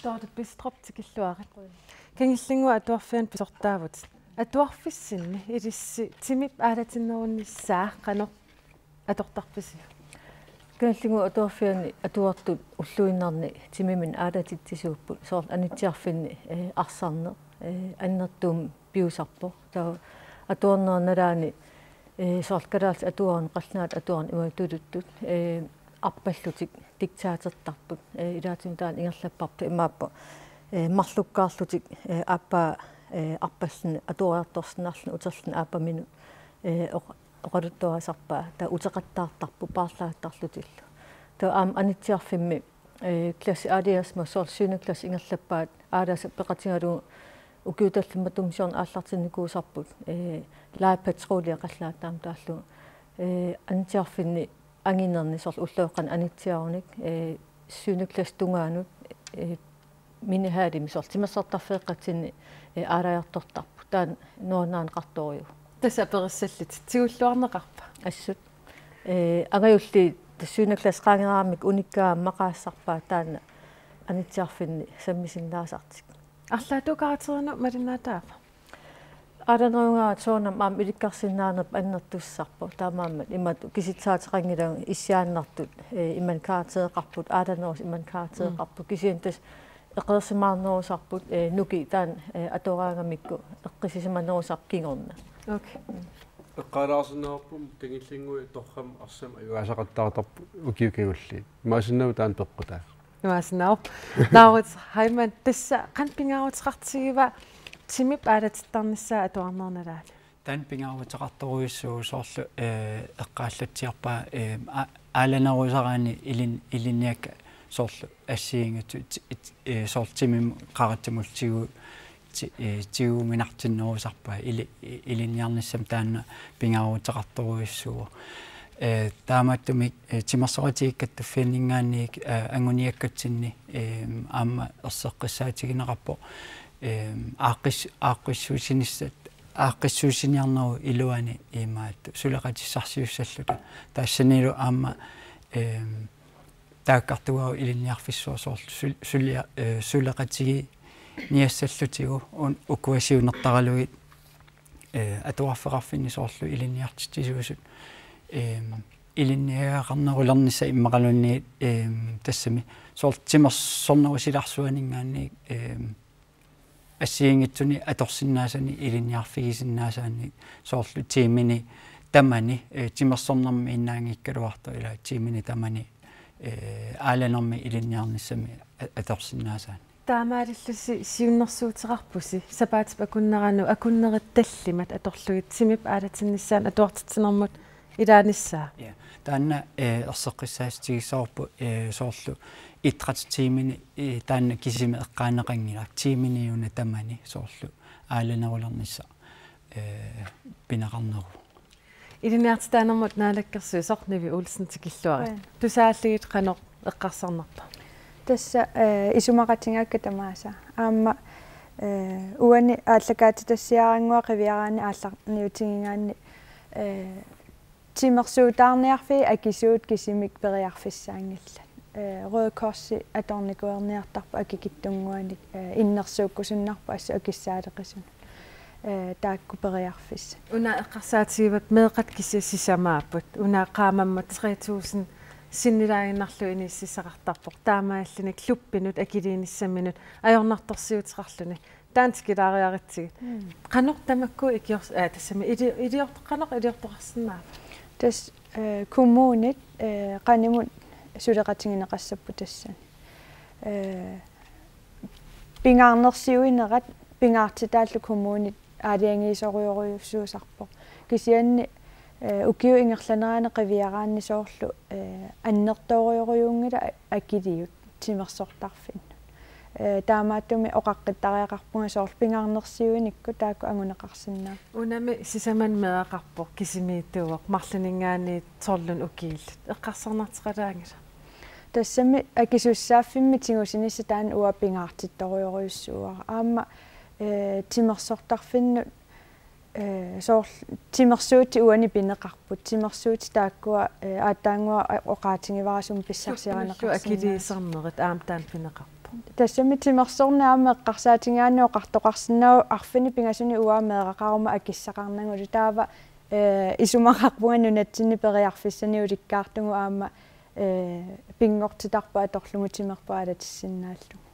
Tordet bistrop tikilluarit. Kangillingua atuarfian pisortaavut. Atuarfissinni ilissi timip aalatinnerunnissaaq atortarpisi. Kangillingua atuarfianni atuartut ulluinnerni timimin aalatitisuuppu soor anitsiarfinni arsarne annertum piusarpo taa atuarnernaalaani soorkalaalt atuarn qalnaat atuarn imatuluttut arpallutik diktaatertarput ilaatimtaan ingerlappartu imaappa marlukkaarlutik aappa arpallen atuariartorsinarlun uterlun aappaminu oqaluttuasarpaa taa uteqattaartarpu paarlaattarlutillu taa anitsiarfimmi klassi aliasma soor 7. klassi ingerlappaat aalasa peqatingalu ukiutallummatumsiorn aallartinnikuusarput laapatroolia qallaataam taallu anitsiarfinni anginerni soor ullueqqan anitsiarunik 7. klass tungaanut minihaalimi soor timassartarfeeqqatinni aalajartortarpu taan noonaan qartoriu Tassa perissallit tiulluarneqarpa assut angajulli 7. klass qaangeraamik unikkaa maqaassarpaa taana anitsiarfinni sammisinnaasartik арлаатукаатерну малиннаатаафа аранерунгаа соонам аам иликкарсиннаанерп аннертуссарпо таамааммат имат киситсаатеқангилаа иссиааннартут иман каатеэқарпут ааланерус иман каатеэқарпут кисиантас эқерсимаарнерусарпут нуки таан атораангамикку эққисисиманерусарп кингорна окей эққалаарсинерпум кангиллингуи торрам арсам аюасақаттаартарпу укиукагулли маасиннау таан пеққутаа Nuasnau. Laurits Heimann, tassa qanpingaaruteqartigiva timip aalatittarnissaa atuarnernaalaali. Tan pingaaruteqartoruissuu soorlu eqqaallatsiarpaa aalanerusaraani ilinniakka soorlu assiingatu soorlu timim qarattimultigu tigu minartinnerusarpaa ilinniarnissam taanna pingaaruteqartoruissuu taamaattumik timarsoratiikkattuffianningaanniik anguniakkatinni aamma erseqqissaatigineqarpo aaqqissuusiniarneru iluani imaattu suleqatissarsiussalluta taassanilu aamma taakkartuau ilinniarfissua soorlu suleqatigi niassallutigu ukuasiunertaraluit atuarfeqarfinni soorlu ilinniartitisuusut ilinniaqarnerulernissa immaqalunni tassami soortimersornerusilarsuaningaanni assiingitsuni atorsinnaasani ilinniarfigisinnaasani soorlu tiimini tamani timersornermi innaangikkaluarto ila tiimini tamani aalanermi ilinniarnissami atorsinnaasani таамааллуси сиуннэрсуутеқарпуси сапаатип акуннерану акуннеритталлимат аторлугит симип аалатиннссаан атуартитсинэрмут илааниссаа я таанна ерсеққиссаастигисоорпу соорлу итратитимини таанна кисими эққаанеқангила тиминиуна тамани соорлу ааланерулернисса пинеқарнеру илиниартитаанермут наалаккерсуи сорниви улсен тикиллуари тусааллигит қанеқ эққарсарнарпа тасса исумақатингакка тамааса аама уани ааллакаатитассиарангуа қивиараани аалларниутингингаанни тимерсуутаарниарфи акисуут кисимик периарфиссаангилла Røde Kors аторникуерниартарпа акикиттунгуаник иннерсууккусуннарпа асса акиссаалеқисун тааккупериарфисса уна эққарсаатигиват меэқат кисиссисамааппут уна qaamammat 3000 синнилаагиннарлу иниссисақартарпоқ таамааллуни клуппинут акилииниссамминут ajornartorsiuteqarluni таантикилаариаритсигит qanor tamakku ikiors тассами илиортеққанеқ илиортоқарсинаа тас коммунит qaнимут сулеқатингинеқассаппу тассани пингаарнерсиуинерат пингаартитааллу коммунит аалиангиисоруйоруйуссуусарпо кисианни укиу ингерланераане қивиараанни соорлу аннертоориоруйунгила акилиут тимерсортарфин таамааттуми оқаққиттариақарпунга соорлу пингаарнерсиуиникку таакку ангунеқарсинаа унами сисаман меақарпо кисимииттууоқ марлунингаани торлун укииллут эққарсарнартеқалаангила тассами акисуссааффимми тигусинисса таан уа пингаартитториоруйуссууара аама тимерсортарфинну соор тимерсуути уани пинеқарпут тимерсуути тааккуа аатаангуа оқаатингиварасум писсарсиаранеқарсинаа акилиисарнерит аам таан пинеқарпа тассами тимерсорнаама эққарсаатингаанноо қартоқарсинаа арфини пингасуни уаамеэқақарума акиссақарнангулу таава исумақарпунга нунатсинни периарфиссани уликкаартугу аама пингортитарпа аторлугу тимерпаа алатиссиннааллу